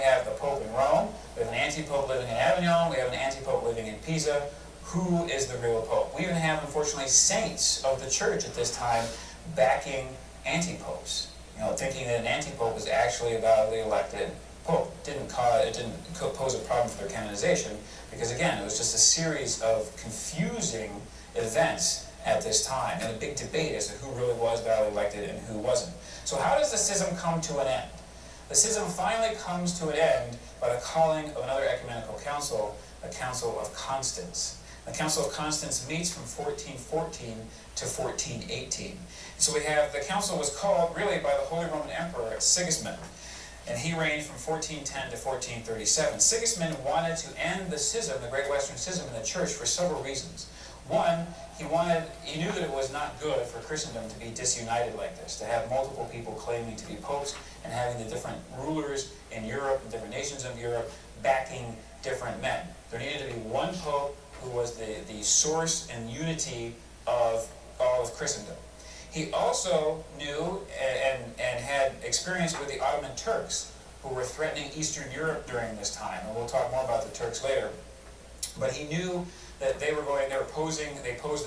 have the Pope in Rome, we have an anti-Pope living in Avignon, we have an anti-Pope living in Pisa. Who is the real Pope? We even have, unfortunately, saints of the church at this time backing anti-popes, thinking that an anti-pope was actually a validly elected pope. It didn't pose a problem for their canonization, because again, it was just a series of confusing events at this time, and a big debate as to who really was validly elected and who wasn't. So how does the schism come to an end? The schism finally comes to an end by the calling of another ecumenical council, the Council of Constance. The Council of Constance meets from 1414 to 1418. So we have, the council was called really by the Holy Roman Emperor Sigismund, and he reigned from 1410 to 1437. Sigismund wanted to end the schism, the Great Western Schism, in the church for several reasons. One, he knew that it was not good for Christendom to be disunited like this, to have multiple people claiming to be popes and having the different rulers in Europe and different nations of Europe backing different men. There needed to be one pope who was the source and unity of all of Christendom. He also knew and had experience with the Ottoman Turks, who were threatening Eastern Europe during this time, and we'll talk more about the Turks later. But he knew that they posed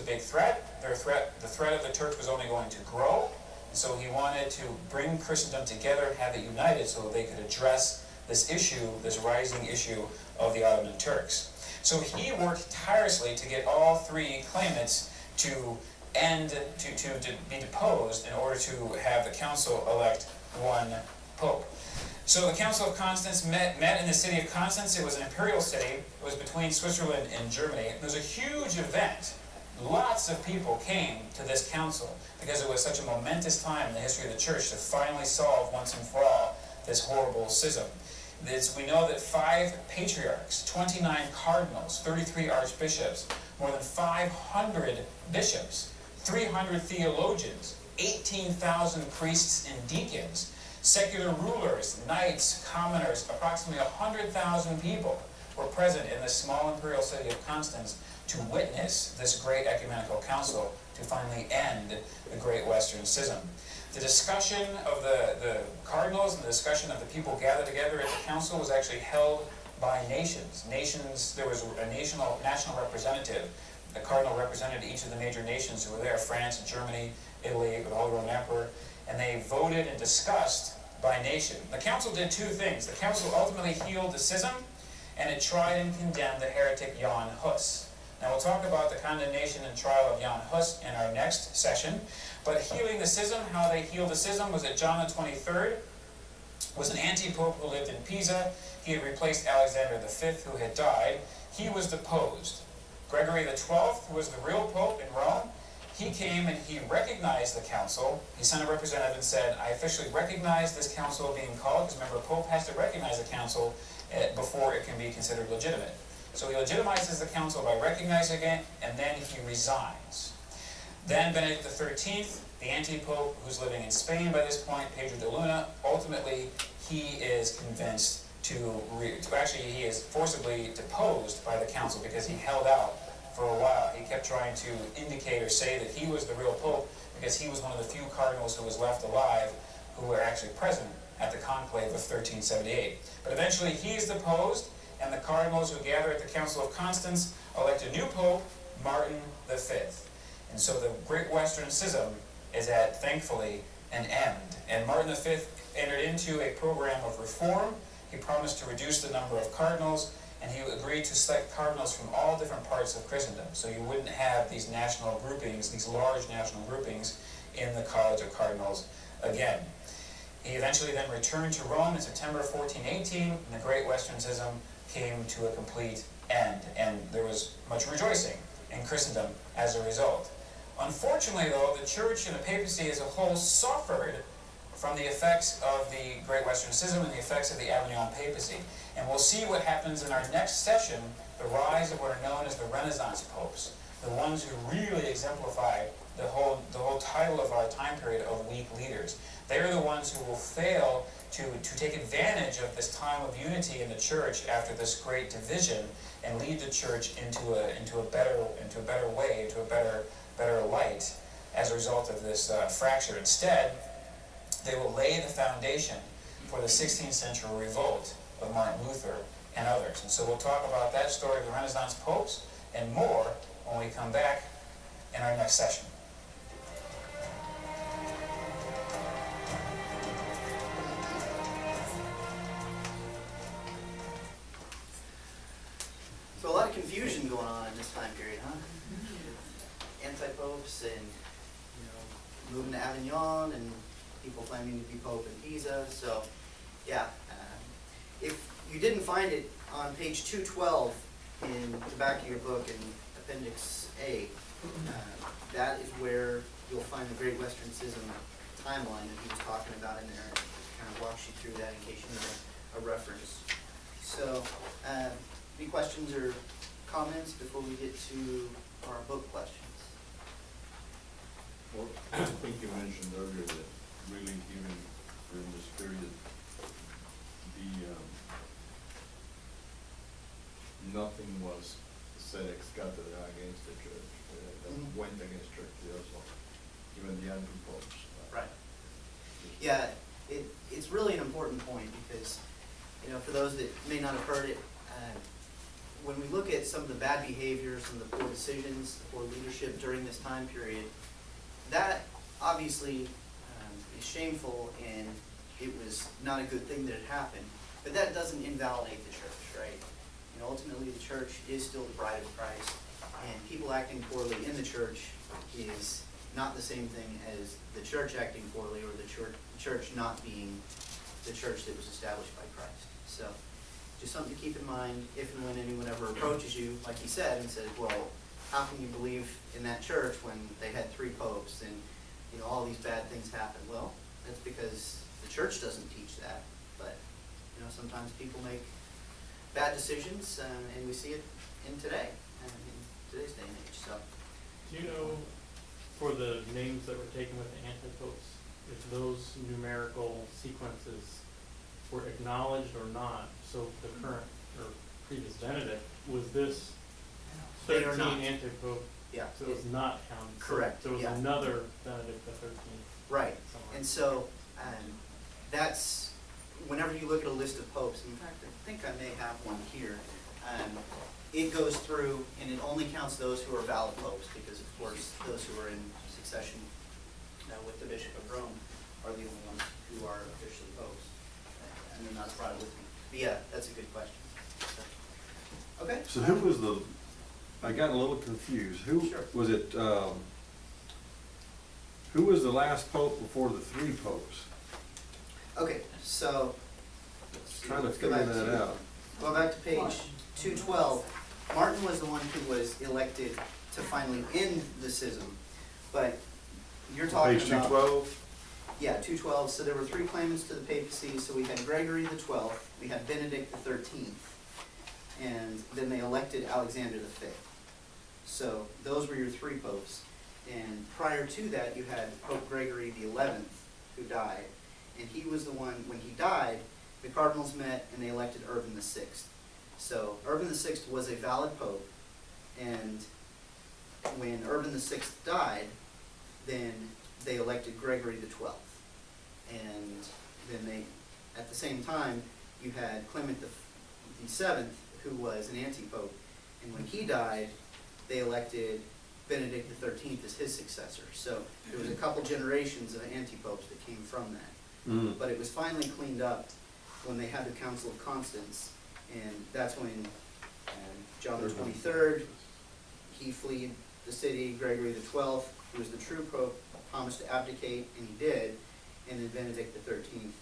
a big threat. The threat of the Turks was only going to grow, and so he wanted to bring Christendom together, have it united, so that they could address this issue, this rising issue of the Ottoman Turks. So he worked tirelessly to get all three claimants to be deposed in order to have the council elect one pope. So the Council of Constance met in the city of Constance. It was an imperial city. It was between Switzerland and Germany. It was a huge event. Lots of people came to this council because it was such a momentous time in the history of the church to finally solve once and for all this horrible schism. We know that 5 patriarchs, 29 cardinals, 33 archbishops, more than 500 bishops, 300 theologians, 18,000 priests and deacons, secular rulers, knights, commoners, approximately 100,000 people were present in the small imperial city of Constance to witness this great ecumenical council to finally end the Great Western Schism. The discussion of the cardinals and the discussion of the people gathered together at the council was actually held by nations. There was a national representative. The cardinal represented each of the major nations who were there: France, Germany, Italy, the Holy Roman Emperor, and they voted and discussed by nation. The council did 2 things. The council ultimately healed the schism, and it tried and condemned the heretic Jan Hus. Now we'll talk about the condemnation and trial of Jan Hus in our next session. But healing the schism, how they healed the schism was that John the 23rd was an anti-pope who lived in Pisa. He had replaced Alexander V, who had died. He was deposed. Gregory the 12th, who was the real pope in Rome, he came and he recognized the council. He sent a representative and said, I officially recognize this council being called, because remember, a pope has to recognize the council before it can be considered legitimate. So he legitimizes the council by recognizing it, and then he resigns. Then Benedict XIII, the anti-pope who's living in Spain by this point, Pedro de Luna, ultimately he is convinced he is forcibly deposed by the council because he held out for a while. He kept trying to indicate or say that he was the real pope because he was one of the few cardinals who was left alive who were actually present at the conclave of 1378. But eventually he is deposed, and the cardinals who gather at the Council of Constance elect a new pope, Martin V. And so the Great Western Schism is at, thankfully, an end. And Martin V entered into a program of reform. He promised to reduce the number of cardinals, and he agreed to select cardinals from all different parts of Christendom. So you wouldn't have these national groupings, these large national groupings in the College of Cardinals again. He eventually then returned to Rome in September 1418, and the Great Western Schism came to a complete end. And there was much rejoicing in Christendom as a result. Unfortunately, though, the Church and the papacy as a whole suffered from the effects of the Great Western Schism and the effects of the Avignon papacy. And we'll see what happens in our next session, the rise of what are known as the Renaissance popes, the ones who really exemplify the whole title of our time period of weak leaders. They're the ones who will fail to take advantage of this time of unity in the church after this great division and lead the church into a better way, into a better light as a result of this fracture. Instead, they will lay the foundation for the 16th century revolt of Martin Luther and others. And so we'll talk about that story of the Renaissance popes and more when we come back in our next session. So a lot of confusion going on in this time period, huh? Anti-popes and, moving to Avignon and people claiming to be Pope in Pisa. So, yeah, if you didn't find it on page 212 in the back of your book in Appendix A, that is where you'll find the Great Western Schism timeline that he was talking about in there. It kind of walks you through that in case you need a reference. So, any questions or comments before we get to our book questions? Well, I think you mentioned earlier that really even during this period, nothing was said ex cathedra against the church, that went against church, also, even the anti-popes. Right. Yeah, it's really an important point because, for those that may not have heard it, when we look at some of the bad behavior, some of the poor decisions, the poor leadership during this time period, that obviously is shameful and it was not a good thing that had happened, but that doesn't invalidate the church, right? Ultimately the church is still the bride of Christ, and people acting poorly in the church is not the same thing as the church acting poorly or the church not being the church that was established by Christ. So just something to keep in mind if and when anyone ever approaches you, like he said, and says, well, how can you believe in that church when they had 3 popes and all these bad things happen? Well, that's because the church doesn't teach that, but sometimes people make bad decisions, and we see it in today, in today's day and age. So, do you know, for the names that were taken with the anti-popes, if those numerical sequences were acknowledged or not? So the current or previous Benedict, was this 13 anti-pope? Yeah. So it was not counted. Correct. So it was another Benedict the 13th. Right. Somewhere. And so that's, whenever you look at a list of popes, in fact, I think I may have one here, it goes through and it only counts those who are valid popes because, of course, those who are in succession with the Bishop of Rome are the only ones who are officially popes. And they're not brought with me. But yeah, that's a good question. So, okay. So who was I got a little confused. Who Sure. was it? Who was the last pope before the 3 popes? Okay, so Trying to let's go figure back that out. Go back to page 212. Martin was the one who was elected to finally end the schism, but you're talking Page about 212? Yeah, 212. So there were 3 claimants to the papacy. So we had Gregory the 12th, we had Benedict the 13th, and then they elected Alexander the 5th. So those were your 3 popes. And prior to that, you had Pope Gregory the 11th, who died. And he was the one, when he died, the cardinals met and they elected Urban the 6th. So Urban the 6th was a valid pope. And when Urban the 6th died, then they elected Gregory the 12th. And then they, at the same time, you had Clement the 7th, who was an anti-pope. And when he died, they elected Benedict the 13th as his successor. So there was a couple generations of anti-popes that came from that. Mm. But it was finally cleaned up when they had the Council of Constance, and that's when John the 23rd, he fled the city. Gregory the 12th, who was the true pope, promised to abdicate, and he did. And then Benedict the 13th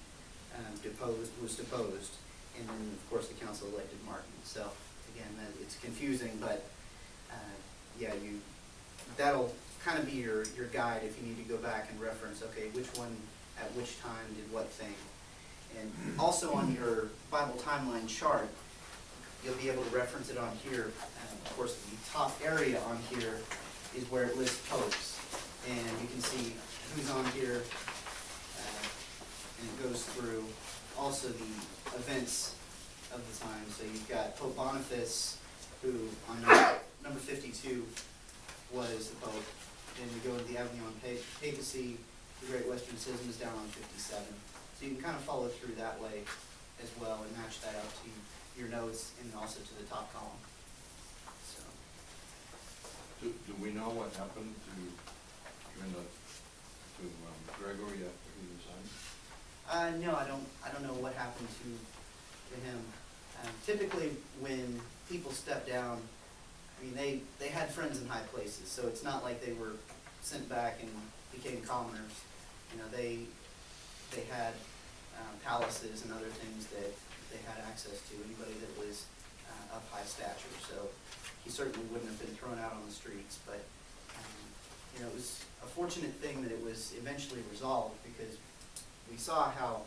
was deposed, and then of course the council elected Martin. So again, it's confusing, but yeah, that'll kind of be your guide if you need to go back and reference, okay, which one at which time did what thing. And also on your Bible timeline chart, you'll be able to reference it on here. Of course, the top area on here is where it lists popes. And you can see who's on here, and it goes through also the events of the time. So you've got Pope Boniface, who on number 52 was the Pope. Then you go to the Avignon Papacy, the Great Western Schism is down on 57. So you can kind of follow through that way as well and match that up to your notes and also to the top column. So, Do we know what happened to Gregory after he resigned? no, I don't know what happened to him. Typically, when people step down, I mean, they had friends in high places, so it's not like they were sent back and became commoners. You know, they had palaces and other things that they had access to, anybody that was of high stature. So he certainly wouldn't have been thrown out on the streets, but you know, it was a fortunate thing that it was eventually resolved, because we saw how,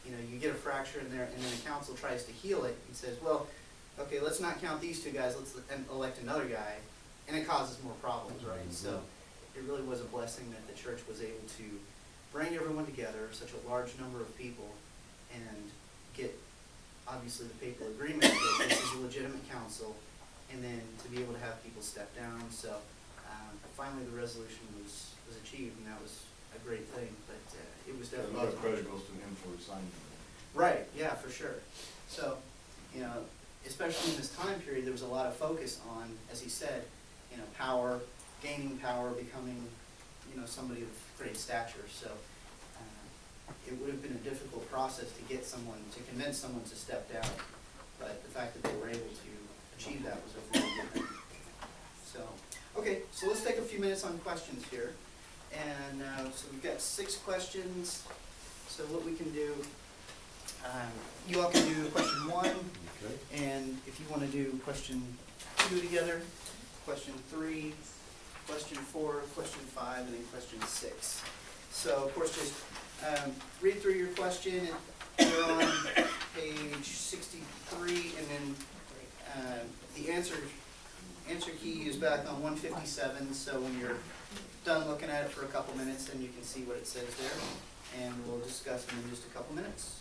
you know, you get a fracture in there and then the council tries to heal it and says, well, okay, let's not count these two guys, let's elect another guy, and it causes more problems, right? So it really was a blessing that the church was able to bring everyone together, such a large number of people, and get, obviously, the papal agreement that this is a legitimate council, and then to be able to have people step down. So finally the resolution was achieved, and that was a great thing, but it was A definitely... lot of credit goes to him for resigning. Right, yeah, for sure. So, you know, especially in this time period, there was a lot of focus on, as he said, you know, power, gaining power, becoming, you know, somebody of great stature. So it would have been a difficult process to get someone, to convince someone to step down, but the fact that they were able to achieve that was a really good thing. So, okay, so let's take a few minutes on questions here. And so we've got 6 questions. So what we can do, you all can do question 1, Okay. and if you want to do question 2 together, question 3, question 4, question 5, and then question 6. So of course, just read through your question. You're on page 63, and then the answer key is back on 157. So when you're done looking at it for a couple minutes, then you can see what it says there, and we'll discuss them in just a couple minutes.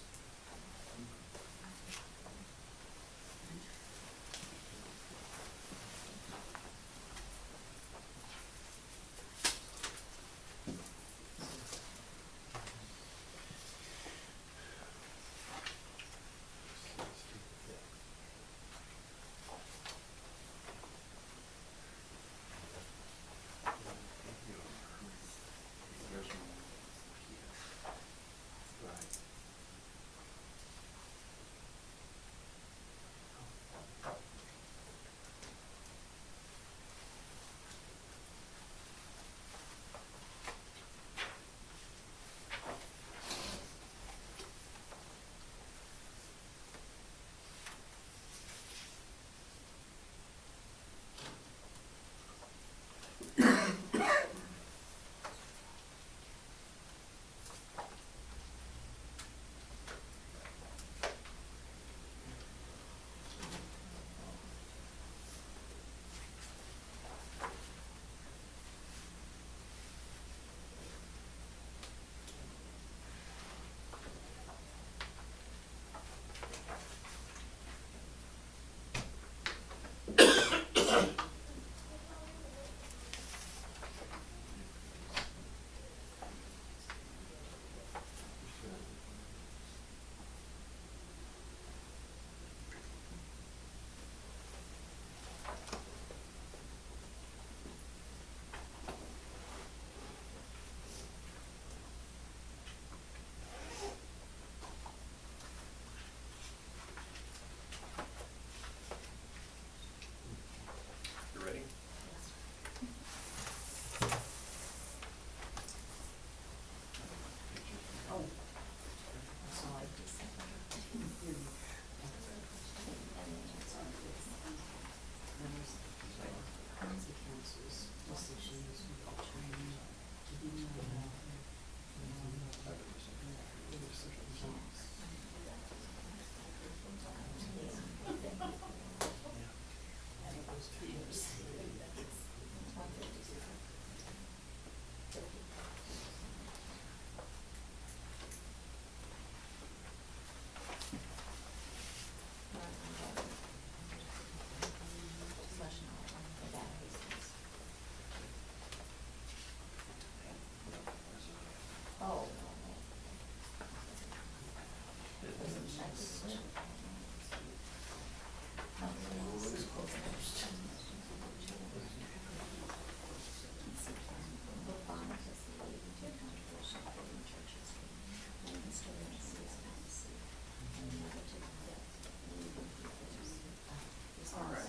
All right.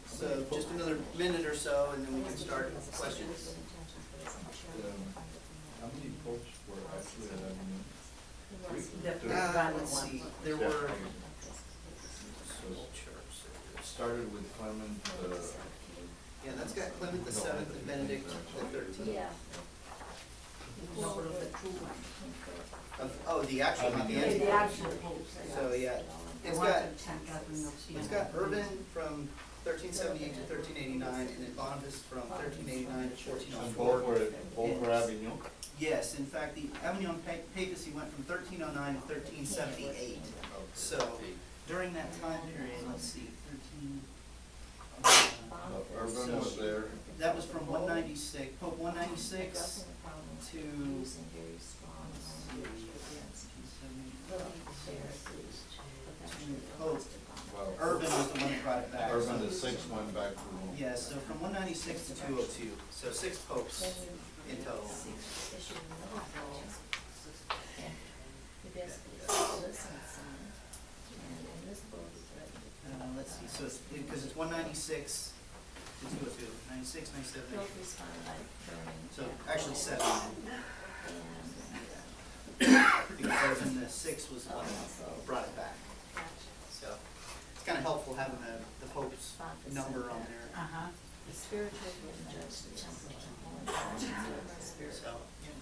So just another minute or so, and then we can start questions. How many popes were actually at that meeting? Let's see, there were, So it started with Clement, yeah, that's got Clement the Seventh and Benedict the 13th. Yeah. Oh, the actual, not the The anti. actual popes. So, yeah, it's got Urban from 1378 to 1389, and then Boniface from 1389 to and 1404. both were Avignon? Yes, in fact, the Avignon papacy went from 1309 to 1378. So during that time period, let's see, 13. Urban was there. That was from 196, Pope 196 to. Pope Well, Urban was the one that brought it back. Urban the sixth went back to Rome. Yeah, so from 196 to 202, so 6 popes in total. Let's see, so it's, because it's 196 to 202, 96, 97, so actually 7. Because Urban the 6th was the one that brought it back. So it's kind of helpful having the Pope's number on there. The spiritual can judge the temple. So,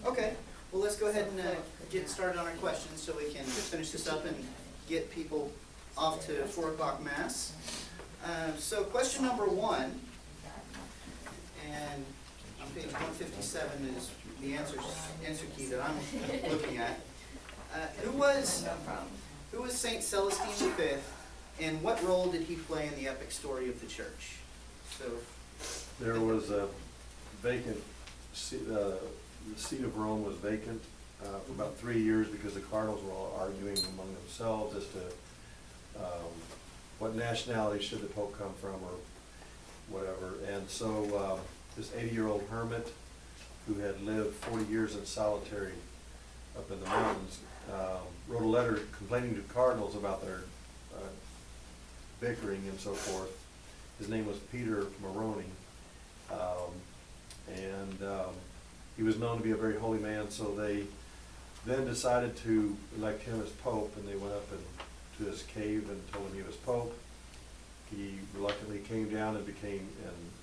okay, well, let's go ahead and get started on our questions so we can finish this up and get people off to 4 o'clock mass. So question number 1, and on page 157 is the answer key that I'm looking at. Who was Saint Celestine V, and what role did he play in the epic story of the church? So There was a vacant, the seat of Rome was vacant for about 3 years because the cardinals were all arguing among themselves as to what nationality should the Pope come from or whatever. And so this 80-year-old hermit who had lived 40 years in solitary up in the mountains wrote a letter complaining to cardinals about their bickering and so forth. His name was Peter Moroni, and he was known to be a very holy man, so they then decided to elect him as Pope, and they went up to his cave and told him he was Pope. He reluctantly came down and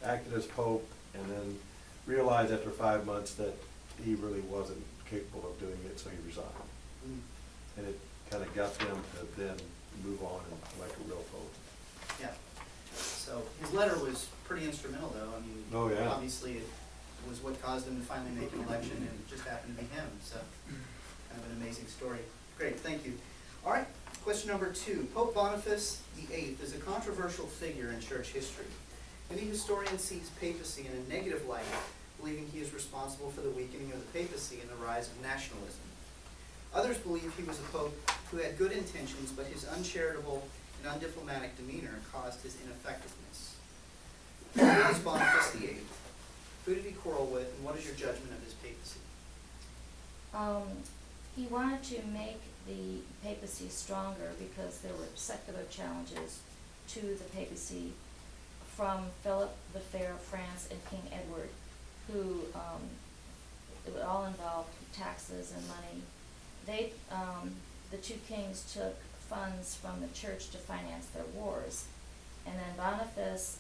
acted as Pope, and then realized after 5 months that he really wasn't capable of doing it, so he resigned. And it kind of got them to then move on and elect a real Pope. yeah, so his letter was pretty instrumental, though. I mean, Oh, yeah. obviously it was what caused him to finally make an election, and it just happened to be him. So kind of an amazing story. Great, thank you. All right, question number 2. Pope Boniface VIII is a controversial figure in church history. Many historians see his papacy in a negative light, believing he is responsible for the weakening of the papacy and the rise of nationalism. Others believe he was a pope who had good intentions, but his uncharitable and undiplomatic demeanor caused his ineffectiveness. Who was Boniface VIII? Who did he quarrel with, and what is your judgment of his papacy? He wanted to make the papacy stronger because there were secular challenges to the papacy from Philip the Fair of France and King Edward, who it would all involve taxes and money. They, the two kings took funds from the church to finance their wars, and then Boniface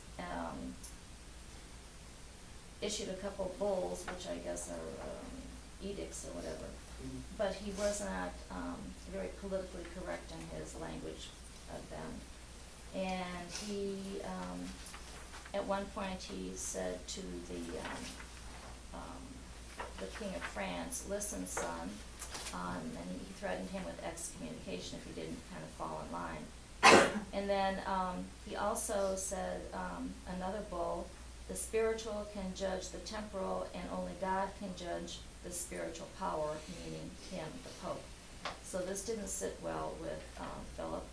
issued a couple bulls, which I guess are edicts or whatever. But he was not very politically correct in his language of them. And he, at one point, he said to the King of France, "Listen, son," and he threatened him with excommunication if he didn't kind of fall in line. And then he also said, another bull, "The spiritual can judge the temporal, and only God can judge the spiritual power," meaning him, the Pope. So this didn't sit well with Philip.